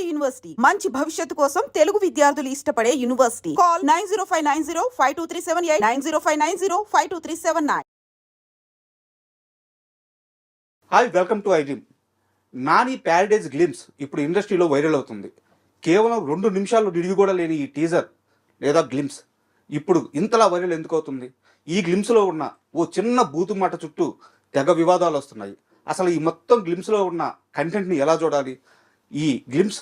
Palnadu university మంచి భవిష్యత్తు కోసం తెలుగు విద్యార్థులు ఇష్టపడే university. Call 9059052378 9059052379. Hi, welcome to iDream. Nani Paradise glimpse ఇప్పుడు ఇండస్ట్రీలో వైరల్ అవుతుంది. కేవలం 2 నిమిషాల్లో రివ్యూ కూడా లేని ఈ టీజర్ లేదా గ్లిమ్స్ ఇప్పుడు ఇంతలా వైరల్ ఎందుకు అవుతుంది? ఈ గ్లిమ్స్లో ఉన్న ఓ చిన్న బూతు మాట చుట్టూ తెగ వివాదాలు వస్తున్నాయి. అసలు ఈ మొత్తం గ్లిమ్స్లో ఉన్న కంటెంట్ని ఎలా చూడాలి, ఈ గ్లిమ్స్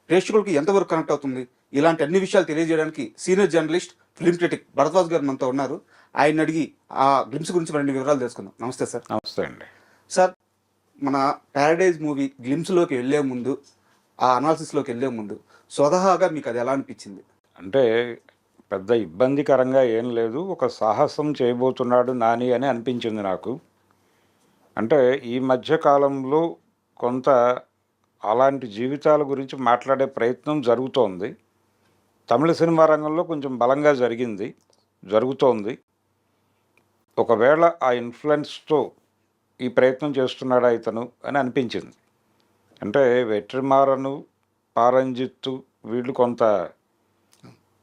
ప్రేక్షకులకి ఎంతవరకు కనెక్ట్ అవుతుంది, ఇలాంటి అన్ని విషయాలు తెలియజేయడానికి senior journalist, film critic Bharadwaj గారు మనతో ఉన్నారు. ఆయన అడిగి ఆ గ్లిమ్స్ గురించి మరిన్ని వివరాలు తెలుసుకుందాం. నమస్తే సార్. నమస్తే అండి. సార్, మన ప్యారడైజ్ మూవీ గ్లిమ్స్లోకి వెళ్ళే ముందు, ఆ అనాలిసిస్లోకి వెళ్ళే ముందు స్వతహాగా మీకు అది ఎలా అనిపించింది? అంటే పెద్ద ఇబ్బందికరంగా ఏం లేదు, ఒక సాహసం చేయబోతున్నాడు నాని అని అనిపించింది నాకు. అంటే ఈ మధ్య కాలంలో కొంత అలాంటి జీవితాల గురించి మాట్లాడే ప్రయత్నం జరుగుతోంది. తమిళ సినిమా రంగంలో కొంచెం బలంగా జరుగుతోంది. ఒకవేళ ఆ ఇన్ఫ్లుయెన్స్తో ఈ ప్రయత్నం చేస్తున్నాడా ఇతను అని అనిపించింది. అంటే వెట్రిమారను, పారంజిత్తు వీళ్ళు కొంత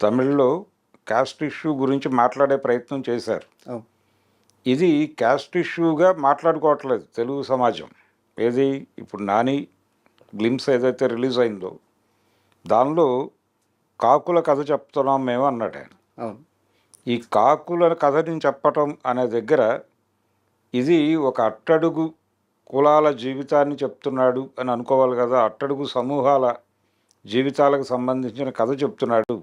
తమిళ్లో క్యాస్ట్ ఇష్యూ గురించి మాట్లాడే ప్రయత్నం చేశారు. ఇది క్యాస్ట్ ఇష్యూగా మాట్లాడుకోవట్లేదు తెలుగు సమాజం. ఏది ఇప్పుడు నాని గ్లిమ్స్ ఏదైతే రిలీజ్ అయిందో దానిలో కాకుల కథ చెప్తున్నాం మేము అన్నాడు ఆయన. ఈ కాకుల కథని చెప్పటం అనే దగ్గర ఇది ఒక అట్టడుగు కులాల జీవితాన్ని చెప్తున్నాడు అని అనుకోవాలి కదా. అట్టడుగు సమూహాల జీవితాలకు సంబంధించిన కథ చెప్తున్నాడు.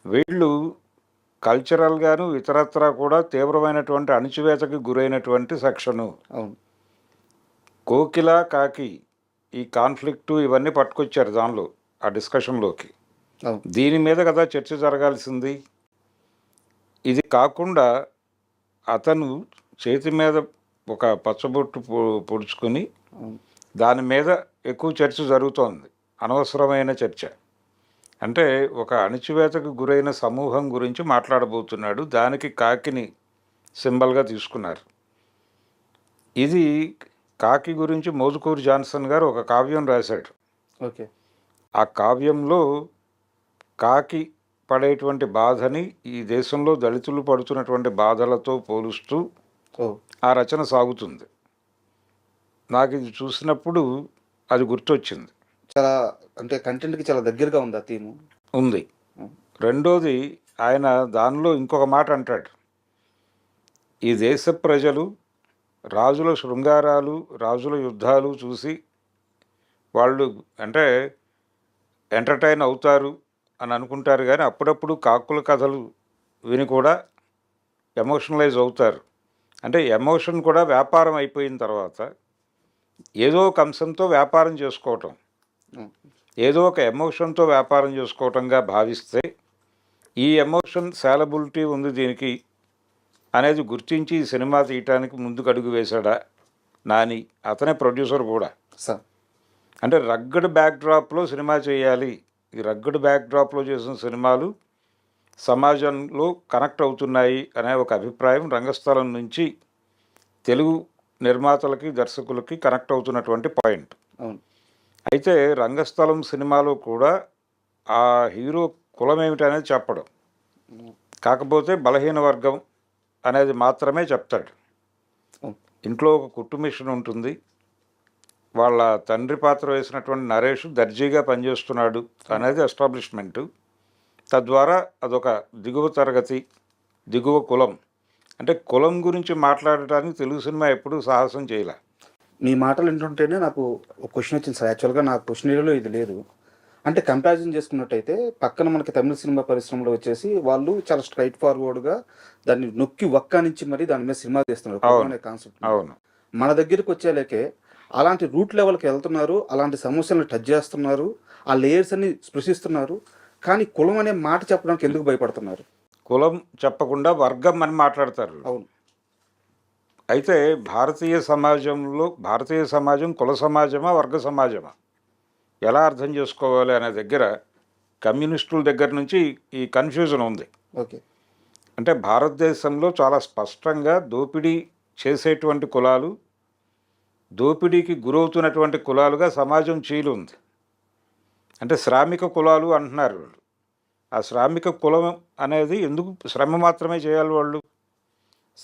వీళ్ళు కల్చరల్గాను ఇతరత్రా కూడా తీవ్రమైనటువంటి అణిచివేతకి గురైనటువంటి సెక్షను. కోకిల కాకి ఈ కాన్ఫ్లిక్టు ఇవన్నీ పట్టుకొచ్చారు దానిలో ఆ డిస్కషన్లోకి. దీని మీద కదా చర్చ జరగాల్సింది. ఇది కాకుండా అతను చేతి మీద ఒక పచ్చబొట్టు పొడుచుకొని దాని మీద ఎక్కువ చర్చ జరుగుతోంది, అనవసరమైన చర్చ. అంటే ఒక అణిచివేతకు గురైన సమూహం గురించి మాట్లాడబోతున్నాడు, దానికి కాకిని సింబల్గా తీసుకున్నారు. ఇది కాకి గురించి మోజుకూరి జాన్సన్ గారు ఒక కావ్యం రాశాడు. ఓకే. ఆ కావ్యంలో కాకి పడేటువంటి బాధని ఈ దేశంలో దళితులు పడుతున్నటువంటి బాధలతో పోలుస్తూ ఆ రచన సాగుతుంది. నాకు ఇది చూసినప్పుడు అది గుర్తొచ్చింది. చాలా అంటే కంటెంట్కి చాలా దగ్గరగా ఉంది ఆ థీము. ఉంది. రెండోది, ఆయన దానిలో ఇంకొక మాట అంటాడు. ఈ దేశ ప్రజలు రాజుల శృంగారాలు, రాజుల యుద్ధాలు చూసి వాళ్ళు అంటే ఎంటర్టైన్ అవుతారు అని అనుకుంటారు, కానీ అప్పుడప్పుడు కాకుల కథలు విని కూడా ఎమోషనలైజ్ అవుతారు. అంటే ఎమోషన్ కూడా వ్యాపారం అయిపోయిన తర్వాత ఏదో ఒక అంశంతో వ్యాపారం చేసుకోవటం, ఏదో ఒక ఎమోషన్తో వ్యాపారం చేసుకోవటంగా భావిస్తే ఈ ఎమోషన్ సాలబిలిటీ ఉంది దీనికి అనేది గుర్తించి ఈ సినిమా తీయటానికి ముందుకు అడుగు వేశాడా నాని. అతనే ప్రొడ్యూసర్ కూడా. అంటే రగ్గడ్ బ్యాక్డ్రాప్లో సినిమా చేయాలి. ఈ రగ్గడ్ బ్యాక్డ్రాప్లో చేసిన సినిమాలు సమాజంలో కనెక్ట్ అవుతున్నాయి అనే ఒక అభిప్రాయం రంగస్థలం నుంచి తెలుగు నిర్మాతలకి, దర్శకులకి కనెక్ట్ అవుతున్నటువంటి పాయింట్. అయితే రంగస్థలం సినిమాలో కూడా ఆ హీరో కులం ఏమిటనేది చెప్పడం, కాకపోతే బలహీన వర్గం అనేది మాత్రమే చెప్తాడు. ఇంట్లో ఒక కుట్టు మిషన్ ఉంటుంది, వాళ్ళ తండ్రి పాత్ర వేసినటువంటి నరేష్ దర్జీగా పనిచేస్తున్నాడు అనేది ఎస్టాబ్లిష్మెంటు. తద్వారా అదొక దిగువ తరగతి, దిగువ కులం. అంటే కులం గురించి మాట్లాడటానికి తెలుగు సినిమా ఎప్పుడూ సాహసం చేయలే. మీ మాటలు వింటుంటేనే నాకు ఒక క్వశ్చన్ వచ్చింది సార్. యాక్చువల్గా నా క్వశ్చనరీలో ఇది లేదు. అంటే కంపారిజన్ చేసుకున్నట్టయితే పక్కన మనకి తమిళ సినిమా పరిశ్రమలో వచ్చేసి వాళ్ళు చాలా స్ట్రైట్ ఫార్వర్డ్గా దాన్ని నొక్కి వక్కానించి మరి దాని మీద సినిమా తీస్తున్నారు అనే కాన్సెప్ట్. అవును. మన దగ్గరికి వచ్చేలేకే అలాంటి రూట్ లెవెల్కి వెళ్తున్నారు, అలాంటి సమస్యలను టచ్ చేస్తున్నారు, ఆ లేయర్స్ అన్ని స్పృశిస్తున్నారు. కానీ కులం అనే మాట చెప్పడానికి ఎందుకు భయపడుతున్నారు? కులం చెప్పకుండా వర్గం అని మాట్లాడతారు. అవును. అయితే భారతీయ సమాజం కుల సమాజమా, వర్గ సమాజమా, ఎలా అర్థం చేసుకోవాలి అనే దగ్గర కమ్యూనిస్టుల దగ్గర నుంచి ఈ కన్ఫ్యూజన్ ఉంది. ఓకే. అంటే భారతదేశంలో చాలా స్పష్టంగా దోపిడీ చేసేటువంటి కులాలు, దోపిడీకి గురవుతున్నటువంటి కులాలుగా సమాజం చీలుంది. అంటే శ్రామిక కులాలు అంటున్నారు వాళ్ళు. ఆ శ్రామిక కులం అనేది ఎందుకు శ్రమ మాత్రమే చేయాలి వాళ్ళు?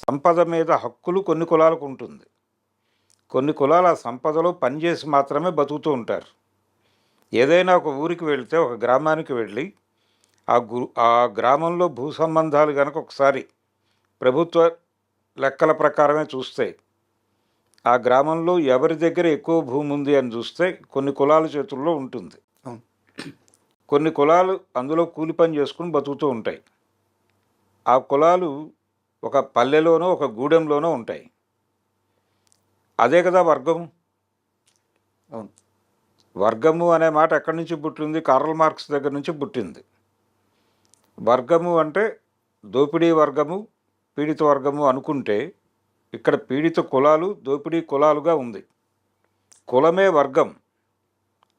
సంపద మీద హక్కులు కొన్ని కులాలకు ఉంటుంది. కొన్ని కులాలు ఆ సంపదలో పనిచేసి మాత్రమే బతుకుతూ ఉంటారు. ఏదైనా ఒక ఊరికి వెళితే, ఒక గ్రామానికి వెళ్ళి ఆ గ్రామంలో భూ సంబంధాలు కనుక ఒకసారి ప్రభుత్వ లెక్కల ప్రకారమే చూస్తే, ఆ గ్రామంలో ఎవరి దగ్గర ఎక్కువ భూమి ఉంది అని చూస్తే కొన్ని కులాల చేతుల్లో ఉంటుంది. అవును. కొన్ని కులాలు అందులో కూలి పని చేసుకుని బతుకుతూ ఉంటాయి. ఆ కులాలు ఒక పల్లెలోనో ఒక గూడెంలోనో ఉంటాయి. అదే కదా వర్గము. అవును. వర్గము అనే మాట ఎక్కడి నుంచి పుట్టింది? కార్ల్ మార్క్స్ దగ్గర నుంచి పుట్టింది. వర్గము అంటే దోపిడీ వర్గము, పీడిత వర్గము అనుకుంటే, ఇక్కడ పీడిత కులాలు, దోపిడీ కులాలుగా ఉంది. కులమే వర్గం.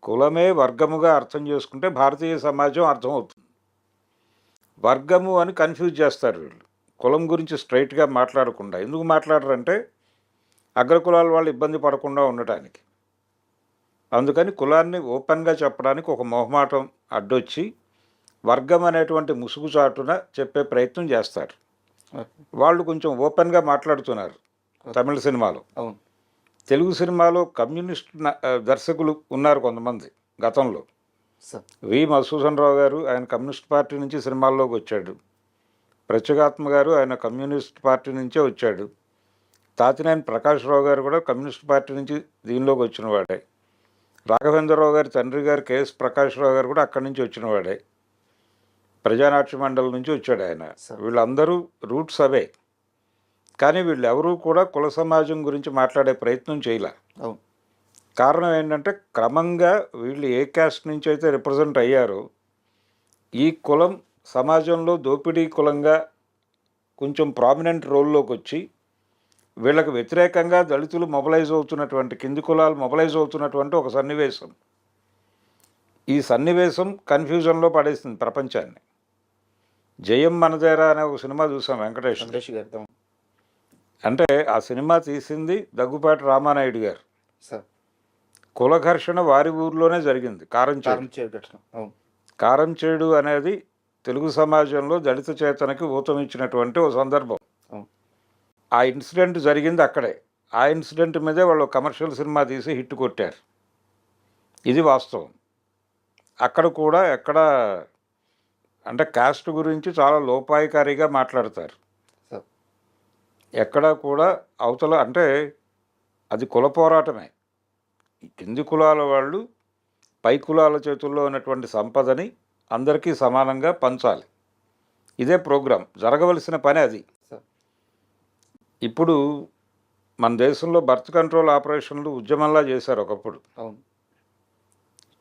కులమే వర్గముగా అర్థం చేసుకుంటే భారతీయ సమాజం అర్థమవుతుంది. వర్గము అని కన్ఫ్యూజ్ చేస్తారు వీళ్ళు. కులం గురించి స్ట్రైట్గా మాట్లాడకుండా. ఎందుకు మాట్లాడరంటే అగ్రకులాల వాళ్ళు ఇబ్బంది పడకుండా ఉండటానికి. అందుకని కులాన్ని ఓపెన్గా చెప్పడానికి ఒక మొహమాటం అడ్డొచ్చి వర్గం అనేటువంటి ముసుగుచాటున చెప్పే ప్రయత్నం చేస్తారు. వాళ్ళు కొంచెం ఓపెన్గా మాట్లాడుతున్నారు తమిళ సినిమాలో. అవును. తెలుగు సినిమాలో కమ్యూనిస్ట్ దర్శకులు ఉన్నారు కొంతమంది గతంలో. సార్. వి మధుసూదన్ రావు గారు, ఆయన కమ్యూనిస్ట్ పార్టీ నుంచి సినిమాల్లోకి వచ్చాడు. ప్రత్యేగాత్మ గారు ఆయన కమ్యూనిస్ట్ పార్టీ నుంచే వచ్చాడు. తాతినేని ప్రకాష్ రావు గారు కూడా కమ్యూనిస్ట్ పార్టీ నుంచి దీనిలోకి వచ్చిన వాడే. రాఘవేంద్రరావు గారి తండ్రి గారు కేఎస్ ప్రకాష్ రావు గారు కూడా అక్కడి నుంచి వచ్చిన వాడే. ప్రజానాట్య మండలి నుంచి వచ్చాడు ఆయన. వీళ్ళందరూ రూట్స్ అవే. కానీ వీళ్ళెవరూ కూడా కుల సమాజం గురించి మాట్లాడే ప్రయత్నం చేయలే. అవును. కారణం ఏంటంటే క్రమంగా వీళ్ళు ఏ క్యాస్ట్ నుంచి అయితే రిప్రజెంట్ అయ్యారో ఈ కులం సమాజంలో దోపిడీ కులంగా కొంచెం ప్రామినెంట్ రోల్లోకి వచ్చి వీళ్ళకు వ్యతిరేకంగా దళితులు మొబలైజ్ అవుతున్నటువంటి, కింది కులాలు మొబలైజ్ అవుతున్నటువంటి ఒక సన్నివేశం. ఈ సన్నివేశం కన్ఫ్యూజన్లో పడేసింది ప్రపంచాన్ని. జయం మనదేరా అనే ఒక సినిమా చూసాం వెంకటేష్ గారు. అంటే ఆ సినిమా తీసింది దగ్గుపాటి రామానాయుడు గారు. సార్. కుల ఘర్షణ వారి ఊర్లోనే జరిగింది. కారంచేడు అనేది తెలుగు సమాజంలో దళిత చేతనకి ఊతమిచ్చినటువంటి ఒక సందర్భం. ఆ ఇన్సిడెంట్ జరిగింది అక్కడే. ఆ ఇన్సిడెంట్ మీదే వాళ్ళు కమర్షియల్ సినిమా తీసి హిట్ కొట్టారు. ఇది వాస్తవం. అక్కడ కూడా ఎక్కడ అంటే కాస్ట్ గురించి చాలా లోపాయికారిగా మాట్లాడతారు. ఎక్కడా కూడా అవతల అంటే అది కుల పోరాటమే. కింది కులాల వాళ్ళు పై కులాల చేతుల్లో ఉన్నటువంటి సంపదని అందరికీ సమానంగా పంచాలి. ఇదే ప్రోగ్రాం. జరగవలసిన పని అది. ఇప్పుడు మన దేశంలో బర్త్ కంట్రోల్ ఆపరేషన్లు ఉద్యమంలా చేశారు ఒకప్పుడు. అవును.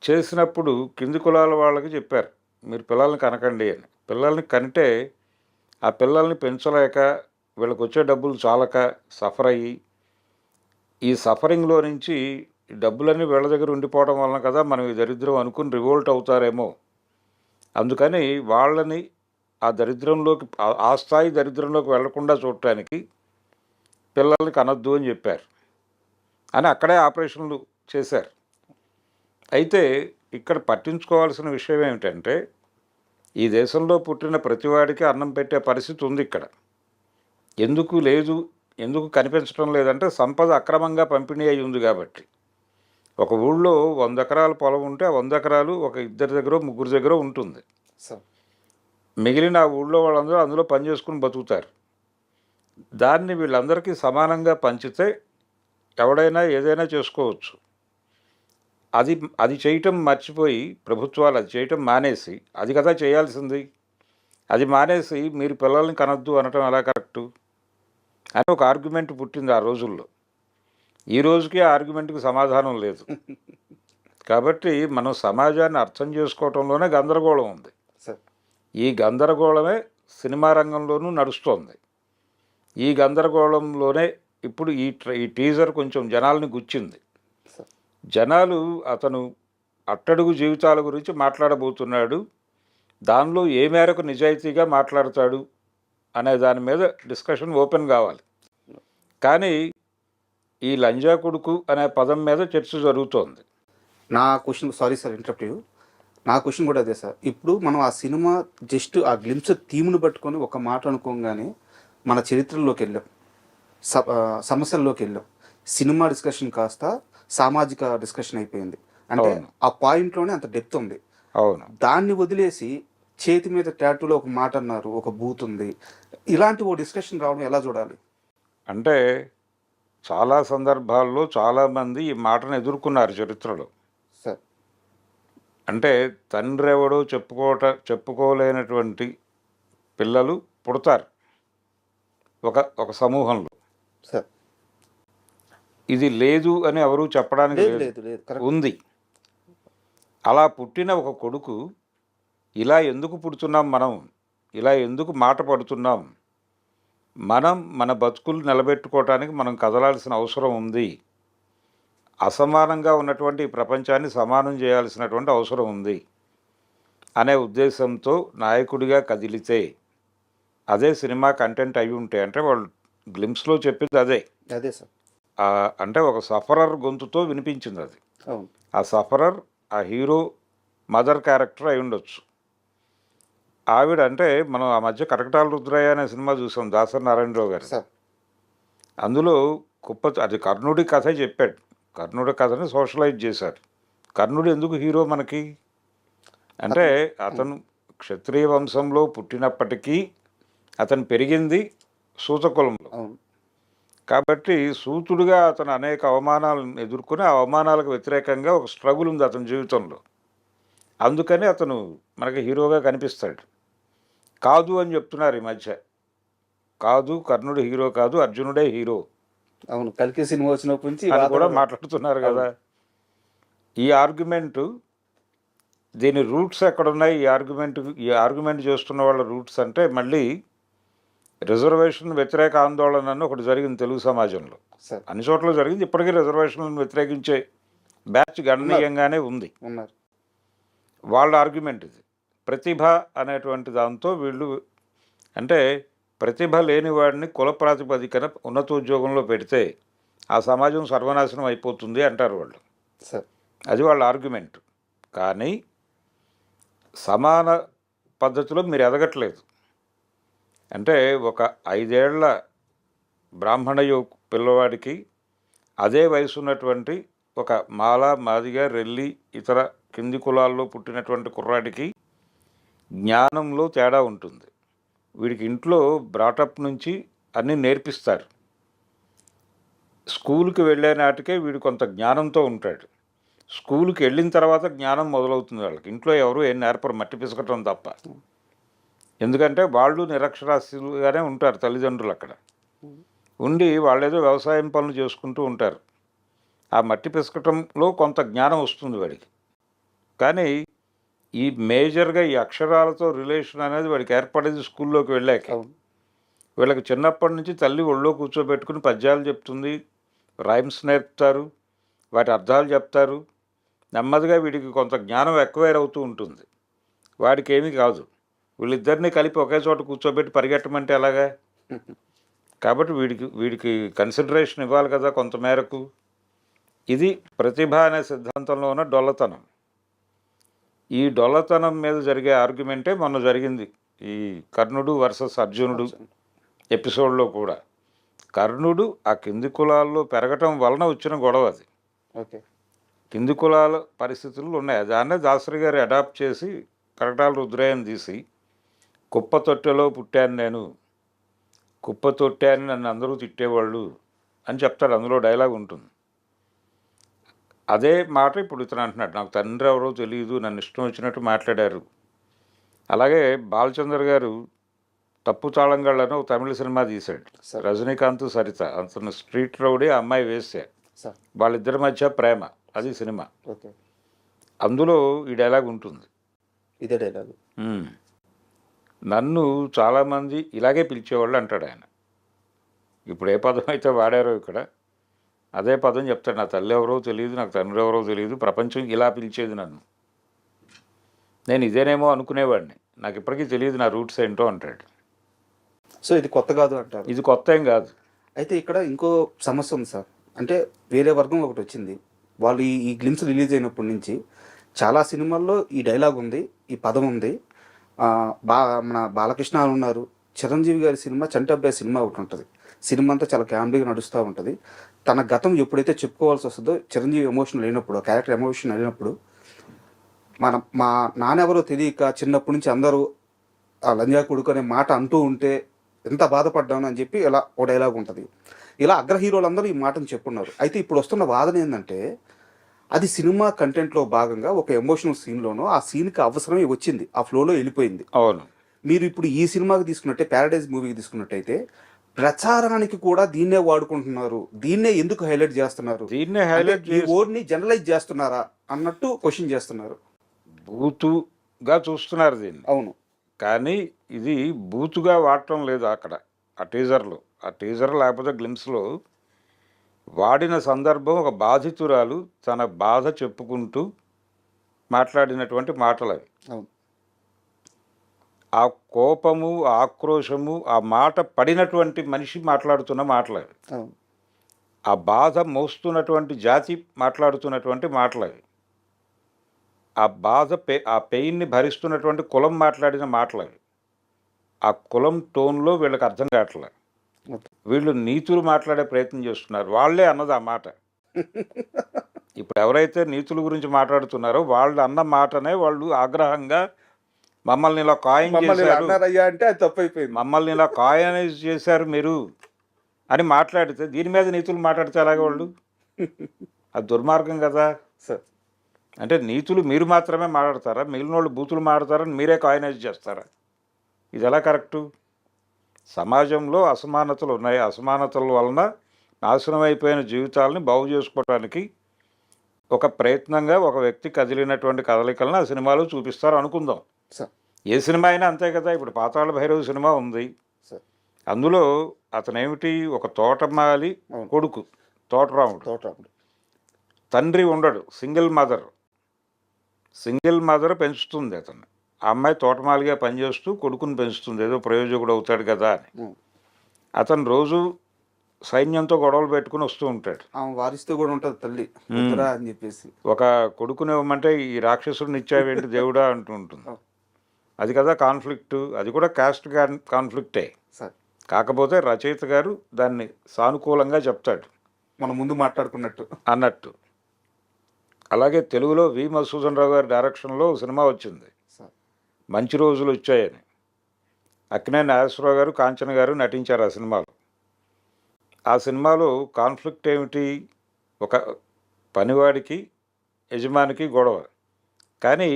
చేసినప్పుడు కింది కులాల వాళ్ళకి చెప్పారు, మీరు పిల్లల్ని కనకండి అని. పిల్లల్ని కంటే ఆ పిల్లల్ని పెంచలేక వీళ్ళకి వచ్చే డబ్బులు చాలక సఫర్ అయ్యి, ఈ సఫరింగ్లో నుంచి డబ్బులన్నీ వీళ్ళ దగ్గర ఉండిపోవడం వలన కదా మనం ఈ దరిద్రం అనుకుని రివోల్ట్ అవుతారేమో. అందుకని వాళ్ళని ఆ దరిద్రంలోకి, ఆ స్థాయి దరిద్రంలోకి వెళ్లకుండా చూడటానికి పిల్లల్ని కనొద్దు అని చెప్పారు అని అక్కడే ఆపరేషన్లు చేశారు. అయితే ఇక్కడ పట్టించుకోవాల్సిన విషయం ఏమిటంటే ఈ దేశంలో పుట్టిన ప్రతివాడికి అన్నం పెట్టే పరిస్థితి ఉంది ఇక్కడ. ఎందుకు లేదు, ఎందుకు కనిపించడం లేదంటే సంపద అక్రమంగా పంపిణీ అయి ఉంది కాబట్టి. ఒక ఊళ్ళో 100 ఎకరాల పొలం ఉంటే ఆ 100 ఎకరాలు ఒక ఇద్దరి దగ్గర ముగ్గురు దగ్గర ఉంటుంది. మిగిలిన ఆ ఊళ్ళో వాళ్ళందరూ అందులో పనిచేసుకుని బతుకుతారు. దాన్ని వీళ్ళందరికీ సమానంగా పంచితే ఎవడైనా ఏదైనా చేసుకోవచ్చు. అది చేయటం మర్చిపోయి ప్రభుత్వాలు అది చేయటం మానేసి, అది కదా చేయాల్సింది, అది మానేసి మీరు పిల్లల్ని కనొద్దు అనటం ఎలా కరెక్టు అని ఒక ఆర్గ్యుమెంట్ పుట్టింది ఆ రోజుల్లో. ఈ రోజుకి ఆ ఆర్గ్యుమెంట్కి సమాధానం లేదు. కాబట్టి మనం సమాజాన్ని అర్థం చేసుకోవటంలోనే గందరగోళం ఉంది. ఈ గందరగోళమే సినిమా రంగంలోనూ నడుస్తోంది. ఈ గందరగోళంలోనే ఇప్పుడు ఈ టీజర్ కొంచెం జనాల్ని గుచ్చింది. జనాలు అతను అట్టడుగు జీవితాల గురించి మాట్లాడబోతున్నాడు, దానిలో ఏ మేరకు నిజాయితీగా మాట్లాడతాడు అనే దాని మీద డిస్కషన్ ఓపెన్ కావాలి. కానీ ఈ లంజా కొడుకు అనే పదం మీద చర్చ జరుగుతోంది. నా question, sorry sir interrupt you, నా క్వశ్చన్ కూడా అదే సార్. ఇప్పుడు మనం ఆ సినిమా జస్ట్ ఆ గ్లిమ్స్ థీమ్ను పట్టుకొని ఒక మాట అనుకోగానే మన చరిత్రలోకి వెళ్ళాం, సమస్యల్లోకి వెళ్ళాం. సినిమా డిస్కషన్ కాస్త సామాజిక డిస్కషన్ అయిపోయింది. అంటే అవును. ఆ పాయింట్లోనే అంత డెప్త్ ఉంది. అవును. దాన్ని వదిలేసి చేతి మీద టాటూలో ఒక మాట అన్నారు, ఒక బూత్ ఉంది, ఇలాంటి ఓ డిస్కషన్ రావడం ఎలా చూడాలి? అంటే చాలా సందర్భాల్లో చాలామంది ఈ మాటను ఎదుర్కొన్నారు చరిత్రలో. సార్ అంటే తండ్రి ఎవడో చెప్పుకోలేనటువంటి పిల్లలు పుడతారు ఒక ఒక సమూహంలో. సార్ ఇది లేదు అని ఎవరూ చెప్పడానికి లేదు లేదు, లేదు లేదు కరెక్ట్. ఉంది. అలా పుట్టిన ఒక కొడుకు ఇలా ఎందుకు పుడుతున్నాం, మనం ఇలా ఎందుకు మాట పడుతున్నాం, మనం మన బతుకులు నిలబెట్టుకోవటానికి మనం కదలాల్సిన అవసరం ఉంది, అసమానంగా ఉన్నటువంటి ఈ ప్రపంచాన్ని సమానం చేయాల్సినటువంటి అవసరం ఉంది అనే ఉద్దేశంతో నాయకుడిగా కదిలితే అదే సినిమా కంటెంట్ అయి ఉంటే, అంటే వాళ్ళు గ్లిమ్స్లో చెప్పింది అదే. అదే సార్. అంటే ఒక సఫరర్ గొంతుతో వినిపించింది అది. అవును ఆ సఫరర్ ఆ హీరో మదర్ క్యారెక్టర్ అయి ఉండొచ్చు. ఆవిడ అంటే మనం ఆ మధ్య కరకటాల రుద్రయ్య అనే సినిమా చూసాం, దాసరి నారాయణరావు గారు. సార్. అందులో అది కర్ణుడి కథ చెప్పాడు. కర్ణుడి కథని సోషలైజ్ చేశారు. కర్ణుడు ఎందుకు హీరో మనకి అంటే, అతను క్షత్రియ వంశంలో పుట్టినప్పటికీ అతను పెరిగింది సూతకులంలో. అవును కాబట్టి సూతుడుగా అతను అనేక అవమానాలను ఎదుర్కొని ఆ అవమానాలకు వ్యతిరేకంగా ఒక స్ట్రగుల్ ఉంది అతని జీవితంలో. అందుకని అతను మనకి హీరోగా కనిపిస్తాడు. కాదు అని చెప్తున్నారు ఈ మధ్య. కాదు, కర్ణుడు హీరో కాదు, అర్జునుడే హీరో అవును. కల్కి సినిమా వచ్చినప్పటి నుంచి అని కూడా మాట్లాడుతున్నారు కదా. ఈ ఆర్గ్యుమెంటు, దీని రూట్స్ ఎక్కడున్నాయి? ఈ ఆర్గ్యుమెంట్ చేస్తున్న వాళ్ళ రూట్స్ అంటే మళ్ళీ రిజర్వేషన్ వ్యతిరేక ఆందోళన అని ఒకటి జరిగింది తెలుగు సమాజంలో. సార్ అన్ని చోట్ల జరిగింది. ఇప్పటికీ రిజర్వేషన్లను వ్యతిరేకించే బ్యాచ్ గణనీయంగానే ఉంది. ఉన్నారు. వాళ్ళ ఆర్గ్యుమెంట్ ఇది. ప్రతిభ అనేటువంటి దాంతో వీళ్ళు అంటే ప్రతిభ లేని వాడిని కుల ప్రాతిపదికన ఉన్నతోద్యోగంలో పెడితే ఆ సమాజం సర్వనాశనం అయిపోతుంది అంటారు వాళ్ళు. సార్ అది వాళ్ళ ఆర్గ్యుమెంట్. కానీ సమాన పద్ధతిలో మీరు ఎదగట్లేదు. అంటే ఒక 5 ఏళ్ల బ్రాహ్మణ పిల్లవాడికి అదే వయసు ఉన్నటువంటి ఒక మాల, మాదిగ, రెల్లి, ఇతర కింది కులాల్లో పుట్టినటువంటి కుర్రాడికి జ్ఞానంలో తేడా ఉంటుంది. వీడికి ఇంట్లో బ్రాటప్ నుంచి అన్నీ నేర్పిస్తారు. స్కూల్కి వెళ్ళే నాటికే వీడు కొంత జ్ఞానంతో ఉంటాడు. స్కూల్కి వెళ్ళిన తర్వాత జ్ఞానం మొదలవుతుంది వాళ్ళకి. ఇంట్లో ఎవరు ఏం నేర్పరు, మట్టి పిసకటం తప్ప. ఎందుకంటే వాళ్ళు నిరక్షరాస్యులుగానే ఉంటారు తల్లిదండ్రులు. అక్కడ ఉండి వాళ్ళేదో వ్యవసాయం పనులు చేసుకుంటూ ఉంటారు. ఆ మట్టి పిసకటంలో కొంత జ్ఞానం వస్తుంది వాడికి. కానీ ఈ మేజర్గా ఈ అక్షరాలతో రిలేషన్ అనేది వాడికి ఏర్పడేది స్కూల్లోకి వెళ్ళాక. వీళ్ళకి చిన్నప్పటి నుంచి తల్లి ఒళ్ళో కూర్చోబెట్టుకుని పద్యాలు చెప్తుంది, రైమ్స్ నేర్పుతారు, వాటి అర్థాలు చెప్తారు. నెమ్మదిగా వీడికి కొంత జ్ఞానం ఎక్వైర్ అవుతూ ఉంటుంది. వాడికి ఏమీ కాదు. వీళ్ళిద్దరినీ కలిపి ఒకే చోట కూర్చోబెట్టి పరిగెట్టమంటే ఎలాగా? కాబట్టి వీడికి కన్సిడరేషన్ ఇవ్వాలి కదా కొంతమేరకు. ఇది ప్రతిభ అనే సిద్ధాంతంలో ఉన్న డొల్లతనం. ఈ డొల్లతనం మీద జరిగే ఆర్గ్యుమెంటే మొన్న జరిగింది ఈ కర్ణుడు వర్సెస్ అర్జునుడు ఎపిసోడ్లో కూడా. కర్ణుడు ఆ కింది కులాల్లో పెరగటం వలన వచ్చిన గొడవ అది. ఓకే. కింది కులాల పరిస్థితులు ఉన్నాయి. దాన్నే దాసరి గారు అడాప్ట్ చేసి కరకటాల రుద్రయ్యని తీసి కుప్ప తొట్టెలో పుట్టాను నేను, కుప్ప తొట్టె అని నన్ను అందరూ తిట్టేవాళ్ళు అని చెప్తాడు. అందులో డైలాగ్ ఉంటుంది. అదే మాట ఇప్పుడు ఇతను అంటున్నాడు, నాకు తండ్రి ఎవరో తెలియదు, నన్ను ఇష్టం వచ్చినట్టు మాట్లాడారు. అలాగే బాలచంద్ర గారు తప్పు తాళంగాళ్ళని ఒక తమిళ సినిమా తీశాడు. రజనీకాంత్, సరిత. అతను స్ట్రీట్ రౌడీ, అమ్మాయి వేసే, వాళ్ళిద్దరి మధ్య ప్రేమ, అది సినిమా. ఓకే. అందులో ఈ డైలాగ్ ఉంటుంది. ఇదే డైలాగ్. నన్ను చాలామంది ఇలాగే పిలిచేవాళ్ళు అంటాడు ఆయన. ఇప్పుడు ఏ పదం అయితే వాడారో ఇక్కడ అదే పదం చెప్తాడు. నా తల్లి ఎవరో తెలియదు, నాకు తండ్రి ఎవరో తెలియదు, ప్రపంచం ఇలా పిలిచేది నన్ను, నేను ఇదేనేమో అనుకునేవాడిని, నాకు ఇప్పటికీ తెలియదు నా రూట్స్ ఏంటో అంటాడు. సో ఇది కొత్త కాదు అంటారు. ఇది కొత్త ఏం కాదు. అయితే ఇక్కడ ఇంకో సమస్య ఉంది సార్. అంటే వేరే వర్గం ఒకటి వచ్చింది. వాళ్ళు ఈ గ్లిమ్స్ రిలీజ్ అయినప్పటి నుంచి చాలా సినిమాల్లో ఈ డైలాగ్ ఉంది, ఈ పదం ఉంది. మన బాలకృష్ణ అని ఉన్నారు. చిరంజీవి గారి సినిమా 'చంటి అబ్బాయి' సినిమా ఒకటి ఉంటుంది. సినిమా అంతా చాలా కామెడీగా నడుస్తూ ఉంటుంది. తన గతం ఎప్పుడైతే చెప్పుకోవాల్సి వస్తుందో, చిరంజీవి ఎమోషన్ అయినప్పుడు, క్యారెక్టర్ ఎమోషన్ అయినప్పుడు, మా నాన్నెవరో తెలియక చిన్నప్పటి నుంచి అందరూ ఆ లంజా కొడుకు అనే మాట అంటూ ఉంటే ఎంత బాధపడ్డాను అని చెప్పి ఇలా ఓ డైలాగ్ ఉంటుంది. ఇలా అగ్ర హీరోలందరూ ఈ మాటను చెప్పున్నారు. అయితే ఇప్పుడు వస్తున్న వాదన ఏంటంటే, అది సినిమా కంటెంట్లో భాగంగా ఒక ఎమోషనల్ సీన్లోనో ఆ సీన్కి అవసరమే వచ్చింది, ఆ ఫ్లోలో వెళ్ళిపోయింది. అవును. మీరు ఇప్పుడు ఈ సినిమాకి తీసుకున్నట్టే, ప్యారడైజ్ మూవీకి తీసుకున్నట్టయితే ప్రచారానికి కూడా దీన్నే వాడుకుంటున్నారు. దీన్నే ఎందుకు హైలైట్ చేస్తున్నారు? దీన్నే హైలైట్ ఈ వర్డ్ని జనరలైజ్ చేస్తున్నారా అన్నట్టు క్వశ్చన్ చేస్తున్నారు. బూతుగా చూస్తున్నారు దీన్ని. అవును. కానీ ఇది బూతుగా వాడటం లేదు అక్కడ ఆ టీజర్లో. ఆ టీజర్ లేకపోతే గ్లిమ్స్లో వాడిన సందర్భం ఒక బాధితురాలు తన బాధ చెప్పుకుంటూ మాట్లాడినటువంటి మాటలు అవి. అవును. ఆ కోపము, ఆక్రోశము, ఆ మాట పడినటువంటి మనిషి మాట్లాడుతున్న మాటలు అవి. అవును. ఆ బాధ మోస్తున్నటువంటి జాతి మాట్లాడుతున్నటువంటి మాటలు అవి. ఆ బాధ ఆ పెయిన్ని భరిస్తున్నటువంటి కులం మాట్లాడిన మాటలు అవి. ఆ కులం టోన్లో వీళ్ళకి అర్థం కావట్లేదు. ఓకే. వీళ్ళు నీతులు మాట్లాడే ప్రయత్నం చేస్తున్నారు. వాళ్ళే అన్నది ఆ మాట. ఇప్పుడు ఎవరైతే నీతుల గురించి మాట్లాడుతున్నారో వాళ్ళు అన్న మాటనే వాళ్ళు ఆగ్రహంగా మమ్మల్ని ఇలా కాయిన్ చేశారు, అన్నారయ్యా అంటే అది తప్పైపోయింది. మమ్మల్ని ఇలా కాయినైజ్ చేశారు మీరు అని మాట్లాడితే దీని మీద నీతులు మాట్లాడితే అలాగే వాళ్ళు, అది దుర్మార్గం కదా. సార్, అంటే నీతులు మీరు మాత్రమే మాట్లాడతారా, మిగిలిన వాళ్ళు బూతులు మాట్లాడతారని మీరే కాయినైజ్ చేస్తారా? ఇది ఎలా కరెక్టు? సమాజంలో అసమానతలు ఉన్నాయి. అసమానతల వలన నాశనం అయిపోయిన జీవితాలని బాగు చేసుకోవడానికి ఒక ప్రయత్నంగా ఒక వ్యక్తి కదిలినటువంటి కదలికలను ఆ సినిమాలో చూపిస్తారు అనుకుందాం. సార్, ఏ సినిమా అయినా అంతే కదా. ఇప్పుడు పాతాళ భైరవి సినిమా ఉంది. సార్, అందులో అతనేమిటి, ఒక తోటమాలి కొడుకు, తోటరాముడు. తండ్రి ఉండడు, సింగిల్ మదర్ పెంచుతుంది అతను. ఆ అమ్మాయి తోటమాలిగా పనిచేస్తూ కొడుకుని పెంచుతుంది, ఏదో ప్రయోజకుడు అవుతాడు కదా అని. అతను రోజు సైన్యంతో గొడవలు పెట్టుకుని వస్తూ ఉంటాడు. వారిస్తూ కూడా ఉంటుంది తల్లి వద్దురా అని చెప్పేసి. ఒక కొడుకుని ఇవ్వమంటే ఈ రాక్షసుడిని ఇచ్చావేంటి దేవుడా అంటూ ఉంటుంది. అది కదా కాన్ఫ్లిక్ట్. అది కూడా కాస్ట్ కాన్ఫ్లిక్టే. సార్, కాకపోతే రచయిత గారు దాన్ని సానుకూలంగా చెప్తాడు, మనం ముందు మాట్లాడుకున్నట్టు అన్నట్టు. అలాగే తెలుగులో వి మధుసూదన్ రావు గారి డైరెక్షన్లో సినిమా వచ్చింది, సార్, మంచి రోజులు వచ్చాయని. అక్కినేని నాగేశ్వరరావు గారు, కాంచన గారు నటించారు ఆ సినిమాలో. ఆ సినిమాలో కాన్ఫ్లిక్ట్ ఏమిటి, ఒక పనివాడికి యజమానికి గొడవ. కానీ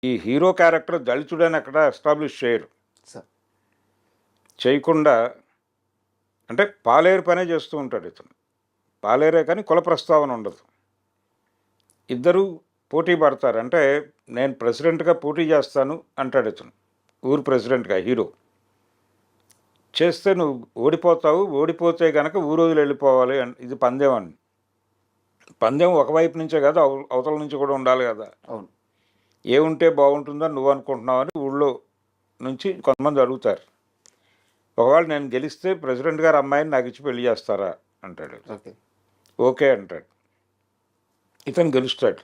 ఈ హీరో క్యారెక్టర్ దళితుడని అక్కడ ఎస్టాబ్లిష్ చేయరు. సార్, చేయకుండా అంటే పాలేరు పనే చేస్తూ ఉంటాడు ఇతను. పాలేరే కానీ కుల ప్రస్తావన ఉండదు. ఇద్దరు పోటీ పడతారు. అంటే నేను ప్రెసిడెంట్గా పోటీ చేస్తాను అంటాడు ఇతను, ఊరు ప్రెసిడెంట్గా హీరో. చేస్తే నువ్వు ఓడిపోతావు, ఓడిపోతే కనుక ఊరు వదిలి వెళ్ళిపోవాలి అని. ఇది పందెం అని. పందెం ఒకవైపు నుంచే కదా, అవతల నుంచి కూడా ఉండాలి కదా. అవును. ఏముంటే బాగుంటుందని నువ్వు అనుకుంటున్నావు అని ఊళ్ళో నుంచి కొంతమంది అడుగుతారు. ఒకవేళ నేను గెలిస్తే ప్రెసిడెంట్ గారు అమ్మాయిని నాకు ఇచ్చి పెళ్లి చేస్తారా అంటాడు. ఓకే అంటాడు. ఇతను గెలుస్తాడు.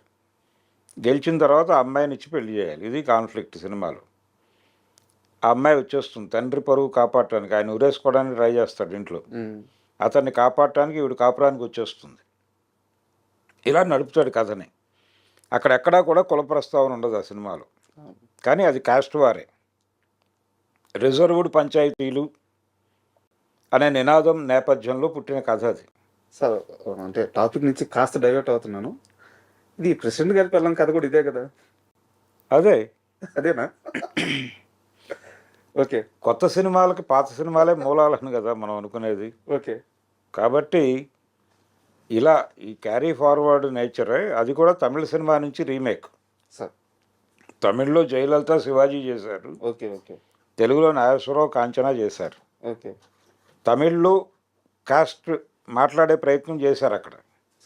గెలిచిన తర్వాత ఆ అమ్మాయిని ఇచ్చి పెళ్లి చేయాలి. ఇది కాన్ఫ్లిక్ట్ సినిమాలో. ఆ అమ్మాయి వచ్చేస్తుంది తండ్రి పరువు కాపాడటానికి. ఆయన ఉరేసుకోవడానికి ట్రై చేస్తాడు ఇంట్లో. అతన్ని కాపాడటానికి ఈవిడ కాపురానికి వచ్చేస్తుంది. ఇలా నడుపుతాడు కథని. అక్కడెక్కడా కూడా కుల ప్రస్తావన ఉండదు ఆ సినిమాలో. కానీ అది కాస్ట్ వారే. రిజర్వ్డ్ పంచాయతీలు అనే నినాదం నేపథ్యంలో పుట్టిన కథ అది. సార్, అంటే టాపిక్ నుంచి కాస్త డైవర్ట్ అవుతున్నాను. ఇది ప్రెసిడెంట్ గారి పిల్లం కథ కూడా ఇదే కదా? అదేనా? ఓకే. కొత్త సినిమాలకి పాత సినిమాలే మూలాలను కదా మనం అనుకునేది. ఓకే. కాబట్టి ఇలా ఈ క్యారీ ఫార్వర్డ్ నేచరే. అది కూడా తమిళ సినిమా నుంచి రీమేక్. సార్, తమిళ్లో జయలలిత, శివాజీ చేశారు. ఓకే. ఓకే. తెలుగులో నాగేశ్వరరావు, కాంచన చేశారు. ఓకే. తమిళ్లో కాస్ట్ మాట్లాడే ప్రయత్నం చేశారు అక్కడ.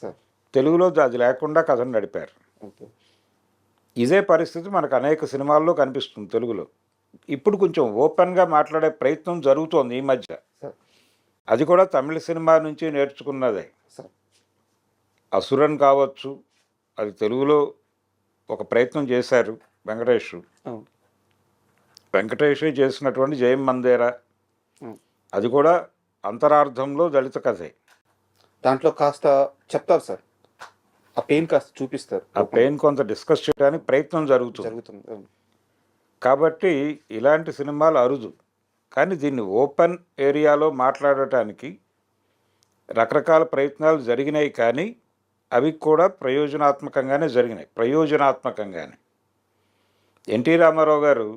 సార్, తెలుగులో అది లేకుండా కథను నడిపారు. ఓకే. ఇదే పరిస్థితి మనకు అనేక సినిమాల్లో కనిపిస్తుంది తెలుగులో. ఇప్పుడు కొంచెం ఓపెన్గా మాట్లాడే ప్రయత్నం జరుగుతోంది ఈ మధ్య. అది కూడా తమిళ సినిమా నుంచి నేర్చుకున్నదే. అసురన్ కావచ్చు, అది తెలుగులో ఒక ప్రయత్నం చేశారు వెంకటేష్. అవును. వెంకటేష్ చేసినటువంటి జయం మందేరా, అవును. అది కూడా అంతరార్థంలో దళిత కథే. దాంట్లో కాస్త చెప్తారు సార్, ఆ పెయిన్ కాస్త చూపిస్తారు. ఆ పెయిన్ కొంత డిస్కస్ చేయడానికి ప్రయత్నం జరుగుతుంది. జరుగుతుంది. అవును. కాబట్టి ఇలాంటి సినిమాలు అరుదు. కానీ దీన్ని ఓపెన్ ఏరియాలో మాట్లాడటానికి రకరకాల ప్రయత్నాలు జరిగినాయి, కానీ అవి కూడా ప్రయోజనాత్మకంగానే జరిగినాయి. ఎన్టీ రామారావు గారు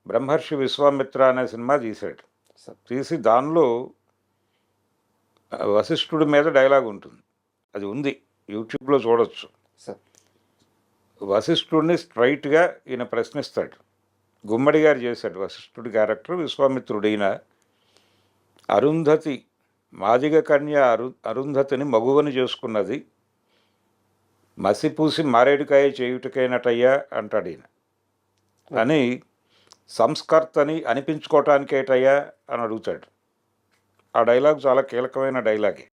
బ్రహ్మర్షి విశ్వామిత్ర అనే సినిమా తీశాడు. సార్. తీసి దానిలో వశిష్ఠుడి మీద డైలాగ్ ఉంటుంది. అది ఉంది, యూట్యూబ్లో చూడొచ్చు. సార్. వశిష్ఠుడిని స్ట్రైట్గా ఈయన ప్రశ్నిస్తాడు. గుమ్మడి గారు చేశాడు వశిష్ఠుడి క్యారెక్టర్. విశ్వామిత్రుడు ఈయన అరుంధతి, మాదిగ కన్య అరుంధతిని మగువని చేసుకున్నది, మసిపూసి మారేడుకాయ చేయుటకైనటయ్యా అంటాడు ఈయన. అని సంస్కర్తని అనిపించుకోవటానికేటయ్యా అని అడుగుతాడు. ఆ డైలాగ్ చాలా కీలకమైన డైలాగే.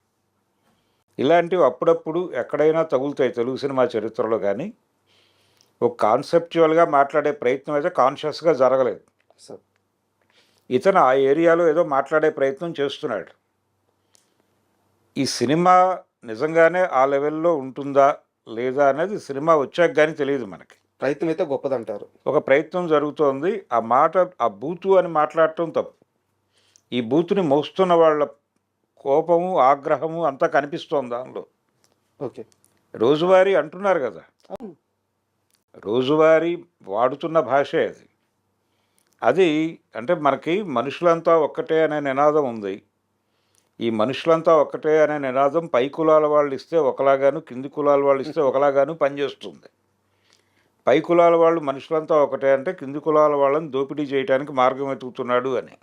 ఇలాంటివి అప్పుడప్పుడు ఎక్కడైనా తగులుతాయి తెలుగు సినిమా చరిత్రలో. కానీ ఒక కాన్సెప్చువల్గా మాట్లాడే ప్రయత్నం అయితే కాన్షియస్గా జరగలేదు. సార్. ఇతను ఆ ఏరియాలో ఏదో మాట్లాడే ప్రయత్నం చేస్తున్నాడు. ఈ సినిమా నిజంగానే ఆ లెవెల్లో ఉంటుందా లేదా అనేది సినిమా వచ్చాక కానీ తెలియదు మనకి. ప్రయత్నం అయితే గొప్పదంటారు. ఒక ప్రయత్నం జరుగుతోంది. ఆ మాట, ఆ బూతు అని మాట్లాడటం తప్పు. ఈ బూతుని మోస్తున్న వాళ్ళ కోపము, ఆగ్రహము అంతా కనిపిస్తోంది దానిలో. ఓకే. రోజువారీ అంటున్నారు కదా, అవును. రోజువారీ వాడుతున్న భాషే అది. అది అంటే మనకి మనుషులంతా ఒక్కటే అనే నినాదం ఉంది. ఈ మనుషులంతా ఒక్కటే అనే నినాదం పై కులాల వాళ్ళు ఇస్తే ఒకలాగాను, కింది కులాల వాళ్ళు ఇస్తే ఒకలాగాను పనిచేస్తుంది. పై కులాల వాళ్ళు మనుషులంతా ఒకటే అంటే కింది కులాల వాళ్ళని దోపిడీ చేయడానికి మార్గం వెతుకుతున్నాడు అని.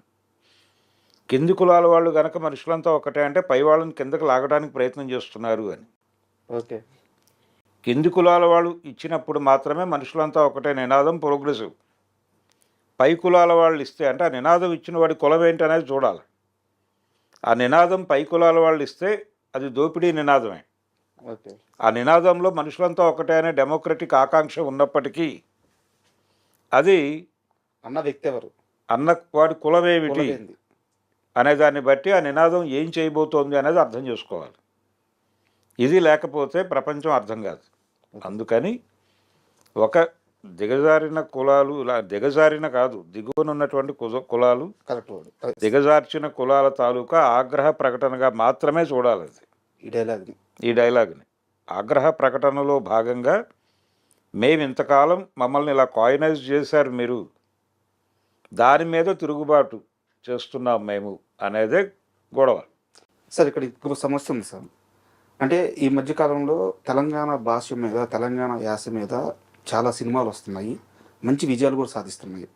కింది కులాల వాళ్ళు కనుక మనుషులంతా ఒకటే అంటే పై వాళ్ళని కిందకు లాగడానికి ప్రయత్నం చేస్తున్నారు అని. ఓకే. కింది కులాల వాళ్ళు ఇచ్చినప్పుడు మాత్రమే మనుషులంతా ఒకటే నినాదం ప్రోగ్రెసివ్. పై కులాల వాళ్ళు ఇస్తే అంటే ఆ నినాదం ఇచ్చిన వాడి కులం ఏంటి అనేది చూడాలి. ఆ నినాదం పై కులాల వాళ్ళు ఇస్తే అది దోపిడీ నినాదమే. ఓకే. ఆ నినాదంలో మనుషులంతా ఒకటే అనే డెమోక్రటిక్ ఆకాంక్ష ఉన్నప్పటికీ అది అన్న వ్యక్తి ఎవరు, అన్న వాడి కులమేమిటి కులమేంది? అనే దాన్ని బట్టి ఆ నినాదం ఏం చేయబోతోంది అనేది అర్థం చేసుకోవాలి. ఇది లేకపోతే ప్రపంచం అర్థం కాదు. అందుకని ఒక దిగజారిన కులాలు, ఇలా దిగజారిన కాదు, దిగువనున్నటువంటి కులాలు, కరెక్ట్ వర్డ్. దిగజార్చిన కులాల తాలూకా ఆగ్రహ ప్రకటనగా మాత్రమే చూడాలి అది. ఈ డైలాగ్ని ఆగ్రహ ప్రకటనలో భాగంగా మేము ఇంతకాలం మమ్మల్ని ఇలా కాయినైజ్ చేశారు మీరు, దాని మీద తిరుగుబాటు చేస్తున్నాం మేము అనేదే గొడవ. సార్, ఇక్కడ ఇంకొక సమస్య ఉంది సార్. అంటే ఈ మధ్యకాలంలో తెలంగాణ భాష మీద, తెలంగాణ యాస మీద చాలా సినిమాలు వస్తున్నాయి, మంచి విజయాలు కూడా సాధిస్తున్నాయి.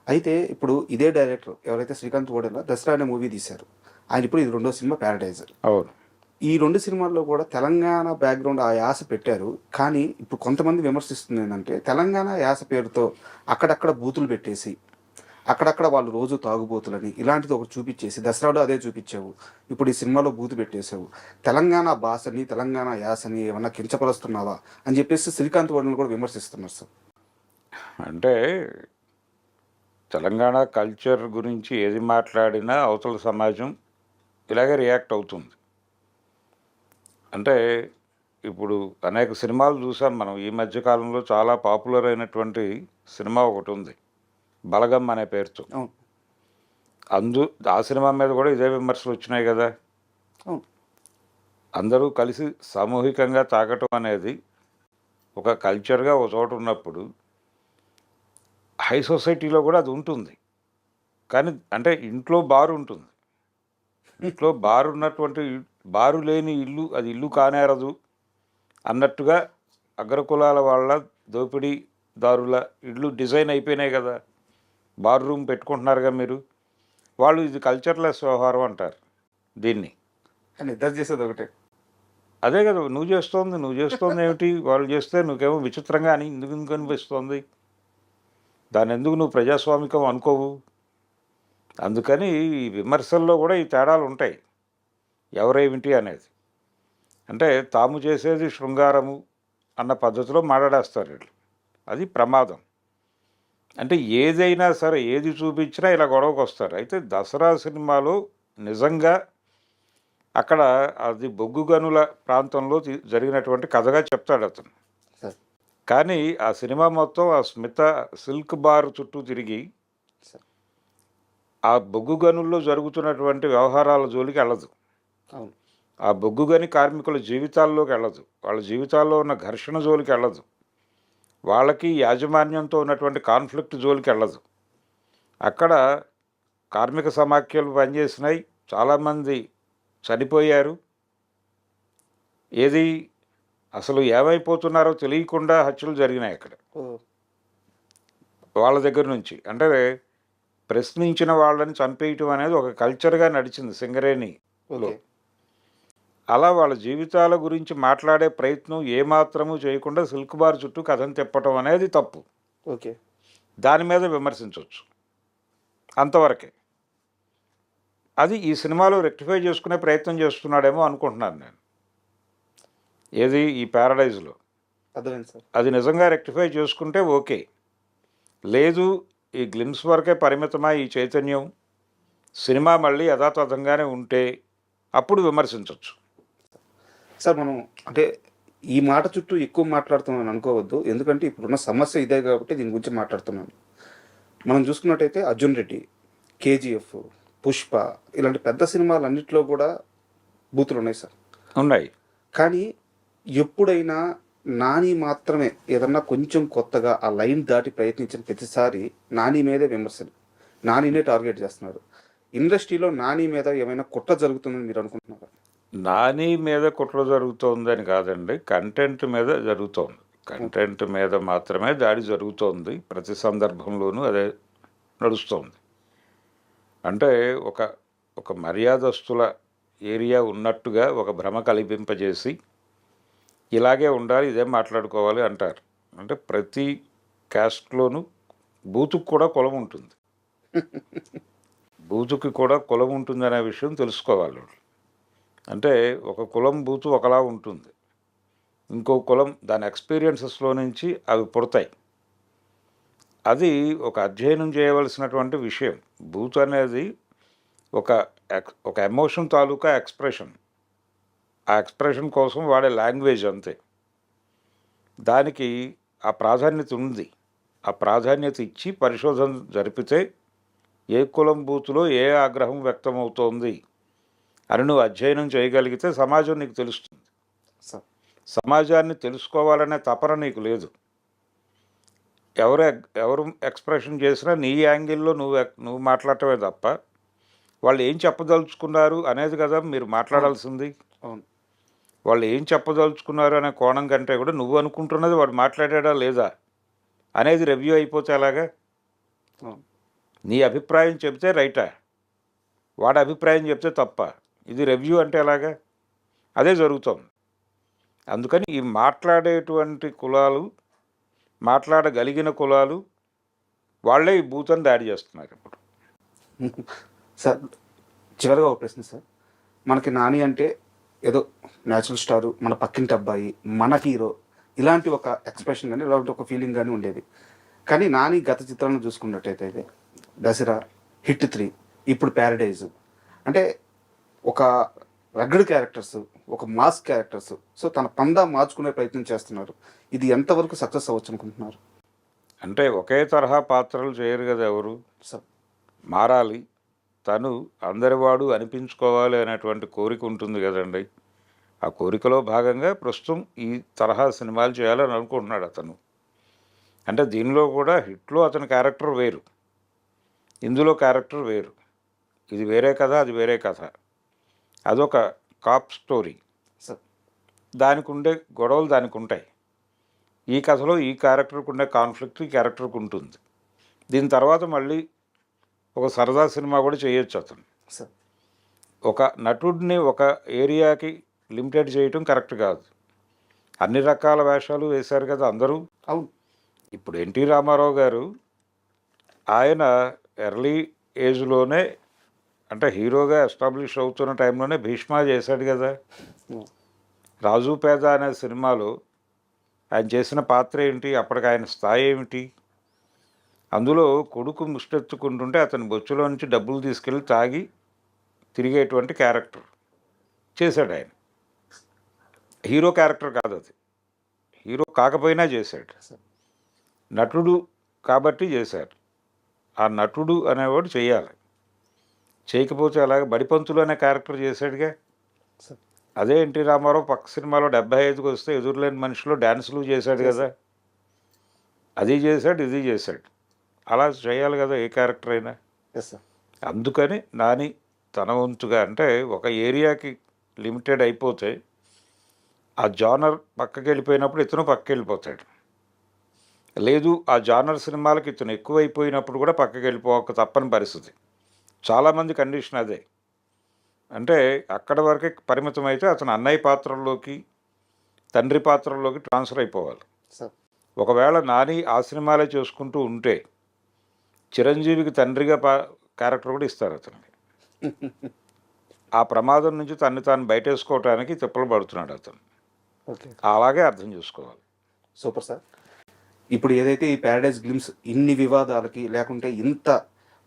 అయితే ఇప్పుడు ఇదే డైరెక్టర్ ఎవరైతే శ్రీకాంత్ ఓడెలా దసరా అనే మూవీ తీశారు, ఆయన ఇప్పుడు ఇది 2వ సినిమా ప్యారడైజ్. అవును. ఈ 2 సినిమాల్లో కూడా తెలంగాణ బ్యాక్గ్రౌండ్ ఆ యాస పెట్టారు. కానీ ఇప్పుడు కొంతమంది విమర్శిస్తుంది ఏంటంటే తెలంగాణ యాస పేరుతో అక్కడక్కడ బూతులు పెట్టేసి, అక్కడక్కడ వాళ్ళు రోజు తాగుబోతులని ఇలాంటిది ఒకటి చూపించేసి, దసరాలో అదే చూపించావు, ఇప్పుడు ఈ సినిమాలో బూతు పెట్టేసావు, తెలంగాణ భాషని, తెలంగాణ యాసని ఏమన్నా కించపరుస్తున్నావా అని చెప్పేసి శ్రీకాంత్ వర్ణను కూడా విమర్శిస్తున్నారు సార్. అంటే తెలంగాణ కల్చర్ గురించి ఏది మాట్లాడినా అవతల సమాజం ఇలాగే రియాక్ట్ అవుతుంది. అంటే ఇప్పుడు అనేక సినిమాలు చూసాం మనం. ఈ మధ్యకాలంలో చాలా పాపులర్ అయినటువంటి సినిమా ఒకటి ఉంది, బలగం అనే పేరుతో. ఆ సినిమా మీద కూడా ఇదే విమర్శలు వచ్చినాయి కదా. అందరూ కలిసి సామూహికంగా తాగటం అనేది ఒక కల్చర్గా ఒక చోట ఉన్నప్పుడు హై సొసైటీలో కూడా అది ఉంటుంది. కానీ అంటే ఇంట్లో బారు ఉంటుంది, ఇంట్లో బారు ఉన్నటువంటి బారు లేని ఇల్లు అది ఇల్లు కానేరదు అన్నట్టుగా అగ్రకులాల వాళ్ళ దోపిడీదారుల ఇళ్ళు డిజైన్ అయిపోయినాయి కదా. బార్ రూమ్ పెట్టుకుంటున్నారుగా మీరు. వాళ్ళు ఇది కల్చర్లెస్ వ్యవహారం అంటారు దీన్ని. ఇద్దరు చేసేది ఒకటే. అదే కదా నువ్వు చేస్తోంది ఏమిటి, వాళ్ళు చేస్తే నువ్వేమో విచిత్రంగా అని ఎందుకు అనిపిస్తోంది, దాన్ని ఎందుకు నువ్వు ప్రజాస్వామికం అనుకోవు. అందుకని ఈ విమర్శల్లో కూడా ఈ తేడాలు ఉంటాయి, ఎవరేమిటి అనేది. అంటే తాము చేసేది శృంగారము, అన్న పద్ధతిలో మాట్లాడేస్తారు వీళ్ళు. అది ప్రమాదం. అంటే ఏదైనా సరే ఏది చూపించినా ఇలా గొడవకు వస్తారు. అయితే దసరా సినిమాలో నిజంగా అక్కడ అది బొగ్గు గనుల ప్రాంతంలో జరిగినటువంటి కథగా చెప్తాడు అతను. సార్ కానీ ఆ సినిమా మొత్తం ఆ స్మిత సిల్క్ బార్ చుట్టూ తిరిగి సార్ ఆ బొగ్గు గనుల్లో జరుగుతున్నటువంటి వ్యవహారాల జోలికి వెళ్ళదు. అవును. ఆ బొగ్గు గని కార్మికుల జీవితాల్లోకి వెళ్ళదు. వాళ్ళ జీవితాల్లో ఉన్న ఘర్షణ జోలికి వెళ్ళదు. వాళ్ళకి యాజమాన్యంతో ఉన్నటువంటి కాన్ఫ్లిక్ట్ జోలికి వెళ్ళదు. అక్కడ కార్మిక సమాఖ్యలు పనిచేసినాయి, చాలామంది చనిపోయారు. ఏది అసలు ఏమైపోతున్నారో తెలియకుండా హత్యలు జరిగినాయి అక్కడ ఓ వాళ్ళ దగ్గర నుంచి. అంటే ప్రశ్నించిన వాళ్ళని చంపేయటం అనేది ఒక కల్చర్గా నడిచింది సింగరేణిలో. ఓకే. అలా వాళ్ళ జీవితాల గురించి మాట్లాడే ప్రయత్నం ఏమాత్రము చేయకుండా సిల్క్ బార్ చుట్టూ కథను తిప్పటం అనేది తప్పు. ఓకే. దాని మీద విమర్శించవచ్చు, అంతవరకే. అది ఈ సినిమాలో రెక్టిఫై చేసుకునే ప్రయత్నం చేస్తున్నాడేమో అనుకుంటున్నాను నేను. ఏది ఈ ప్యారడైజ్లో అర్థమైంది సార్. అది నిజంగా రెక్టిఫై చేసుకుంటే ఓకే. లేదు ఈ గ్లిమ్స్ వరకే పరిమితమై ఈ చైతన్యం సినిమా మళ్ళీ యథాతథంగానే ఉంటే అప్పుడు విమర్శించవచ్చు. సార్ మనం అంటే ఈ మాట చుట్టూ ఎక్కువ మాట్లాడుతున్నాను అనుకోవద్దు, ఎందుకంటే ఇప్పుడున్న సమస్య ఇదే కాబట్టి దీని గురించి మాట్లాడుతున్నాను. మనం చూసుకున్నట్టయితే అర్జున్ రెడ్డి, కేజీఎఫ్, పుష్ప ఇలాంటి పెద్ద సినిమాలన్నింటిలో కూడా బూతులు ఉన్నాయి సార్. ఉన్నాయి. కానీ ఎప్పుడైనా నాని మాత్రమే ఏదన్నా కొంచెం కొత్తగా ఆ లైన్ దాటి ప్రయత్నించిన ప్రతిసారి నాని మీదే విమర్శలు, నానినే టార్గెట్ చేస్తున్నారు. ఇండస్ట్రీలో నాని మీద ఏమైనా కుట్ర జరుగుతుందని మీరు అనుకుంటున్నారా? నాని మీద కుట్ర జరుగుతోందని కాదండి, కంటెంట్ మీద జరుగుతోంది. కంటెంట్ మీద మాత్రమే దాడి జరుగుతోంది. ప్రతి సందర్భంలోనూ అదే నడుస్తోంది. అంటే ఒక మర్యాదస్తుల ఏరియా ఉన్నట్టుగా ఒక భ్రమ కల్పింపజేసి ఇలాగే ఉండాలి, ఇదే మాట్లాడుకోవాలి అంటారు. అంటే ప్రతి క్యాస్ట్లోనూ బూతుకు కూడా కులం ఉంటుంది. బూతుకి కూడా కులం ఉంటుందనే విషయం తెలుసుకోవాలి. అంటే ఒక కులం బూతు ఒకలా ఉంటుంది, ఇంకో కులం దాని ఎక్స్పీరియన్సెస్లో నుంచి అవి పుడతాయి. అది ఒక అధ్యయనం చేయవలసినటువంటి విషయం. బూత్ అనేది ఒక ఎమోషన్ తాలూకా ఎక్స్ప్రెషన్. ఆ ఎక్స్ప్రెషన్ కోసం వాడే లాంగ్వేజ్ అంతే. దానికి ఆ ప్రాధాన్యత ఉంది. ఆ ప్రాధాన్యత ఇచ్చి పరిశోధన జరిపితే ఏ కులం బూతులో ఏ ఆగ్రహం వ్యక్తమవుతోంది అని నువ్వు అధ్యయనం చేయగలిగితే సమాజం నీకు తెలుస్తుంది. సమాజాన్ని తెలుసుకోవాలనే తపన నీకు లేదు. ఎవరు ఎక్స్ప్రెషన్ చేసినా నీ యాంగిల్లో నువ్వు మాట్లాడటమే తప్ప వాళ్ళు ఏం చెప్పదలుచుకున్నారు అనేది కదా మీరు మాట్లాడాల్సింది. అవును. వాళ్ళు ఏం చెప్పదలుచుకున్నారు అనే కోణం కంటే కూడా నువ్వు అనుకుంటున్నది వాడు మాట్లాడా లేదా అనేది రివ్యూ అయిపోతే అలాగా. నీ అభిప్రాయం చెప్తే రైటా, వాడి అభిప్రాయం చెప్తే తప్ప, ఇది రివ్యూ అంటే ఎలాగా? అదే జరుగుతుంది. అందుకని ఈ మాట్లాడేటువంటి కులాలు, మాట్లాడగలిగిన కులాలు వాళ్ళే ఈ బూతని దాడి చేస్తున్నారు ఇప్పుడు. సార్ చివరిగా ఒక ప్రశ్న సార్, మనకి నాని అంటే ఏదో న్యాచురల్ స్టారు, మన పక్కింటి అబ్బాయి, మన హీరో, ఇలాంటి ఒక ఎక్స్ప్రెషన్ కానీ ఇలాంటి ఒక ఫీలింగ్ కానీ ఉండేది. కానీ నాని గత చిత్రాలను చూసుకున్నట్టయితే దసరా, హిట్ 3, ఇప్పుడు ప్యారడైజ్, అంటే ఒక రగ్గడ్ క్యారెక్టర్స్, ఒక మాస్ క్యారెక్టర్స్, సో తన పందా మార్చుకునే ప్రయత్నం చేస్తున్నారు. ఇది ఎంతవరకు సక్సెస్ అవ్వచ్చు అనుకుంటున్నారు? అంటే ఒకే తరహా పాత్రలు చేయరు కదా ఎవరు. సార్ మారాలి, తను అందరివాడు అనిపించుకోవాలి అనేటువంటి కోరిక ఉంటుంది కదండి. ఆ కోరికలో భాగంగా ప్రస్తుతం ఈ తరహా సినిమాలు చేయాలని అనుకుంటున్నాడు అతను. అంటే దీనిలో కూడా హిట్లో అతని క్యారెక్టర్ వేరు, ఇందులో క్యారెక్టర్ వేరు. ఇది వేరే కథ, అది వేరే కథ. అదొక కాప్ స్టోరీ. సార్ దానికి ఉండే గొడవలు దానికి ఉంటాయి. ఈ కథలో ఈ క్యారెక్టర్కి ఉండే కాన్ఫ్లిక్ట్ ఈ క్యారెక్టర్కి ఉంటుంది. దీని తర్వాత మళ్ళీ ఒక సరదా సినిమా కూడా చేయొచ్చు అతను. సార్ ఒక నటుడిని ఒక ఏరియాకి లిమిటెడ్ చేయటం కరెక్ట్ కాదు. అన్ని రకాల వేషాలు వేశారు కదా అందరూ. అవును. ఇప్పుడు ఎన్టీ రామారావు గారు ఆయన ఎర్లీ ఏజ్లోనే, అంటే హీరోగా ఎస్టాబ్లిష్ అవుతున్న టైంలోనే భీష్మ చేశాడు కదా. రాజు పేద అనే సినిమాలో ఆయన చేసిన పాత్ర ఏంటి, అప్పటికి ఆయన స్థాయి ఏమిటి, అందులో కొడుకు ముష్టెత్తుకుంటుంటే అతని బొచ్చులో నుంచి డబ్బులు తీసుకెళ్ళి తాగి తిరిగేటువంటి క్యారెక్టర్ చేశాడు ఆయన. హీరో క్యారెక్టర్ కాదు అది, హీరో కాకపోయినా చేశాడు, నటుడు కాబట్టి చేశారు. ఆ నటుడు అనేవాడు చేయాలి, చేయకపోతే అలాగే బడిపంతులు అనే క్యారెక్టర్ చేశాడుగా. అదే ఎన్టీ రామారావు పక్క సినిమాలో 75కి వస్తే ఎదురులేని మనిషిలో డ్యాన్సులు చేశాడు కదా, అది చేశాడు, ఇది చేశాడు. అలా చేయాలి కదా ఏ క్యారెక్టర్ అయినా. అందుకని నాని తన వంతుగా, అంటే ఒక ఏరియాకి లిమిటెడ్ అయిపోతే ఆ జానర్ పక్కకి వెళ్ళిపోయినప్పుడు ఇతను పక్కకి వెళ్ళిపోతాడు. లేదు ఆ జానర్ సినిమాలకి ఇతను ఎక్కువైపోయినప్పుడు కూడా పక్కకి వెళ్ళిపోక తప్పని పరిస్థితి. చాలామంది కండిషన్ అదే. అంటే అక్కడ వరకే పరిమితం అయితే అతను అన్నయ్య పాత్రల్లోకి, తండ్రి పాత్రల్లోకి ట్రాన్స్ఫర్ అయిపోవాలి. ఒకవేళ నాని ఆ సినిమాలే చేసుకుంటూ ఉంటే చిరంజీవికి తండ్రిగా క్యారెక్టర్ కూడా ఇస్తారు అతనికి. ఆ ప్రమాదం నుంచి తన్ని తాను బయటేసుకోవటానికి తిప్పలు పడుతున్నాడు అతను. అలాగే అర్థం చేసుకోవాలి. Super sir. ఇప్పుడు ఏదైతే ఈ ప్యారడైజ్ గ్లిమ్స్ ఇన్ని వివాదాలకి లేకుంటే ఇంత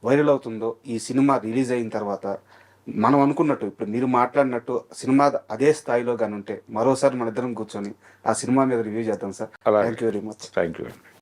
వైరల్ అవుతుందో, ఈ సినిమా రిలీజ్ అయిన తర్వాత మనం అనుకున్నట్టు ఇప్పుడు మీరు మాట్లాడినట్టు సినిమా అదే స్థాయిలో కానీ ఉంటే మరోసారి మన ఇద్దరం కూర్చొని ఆ సినిమా మీద రివ్యూ చేద్దాం sir. Thank you very much. Thank you అండి.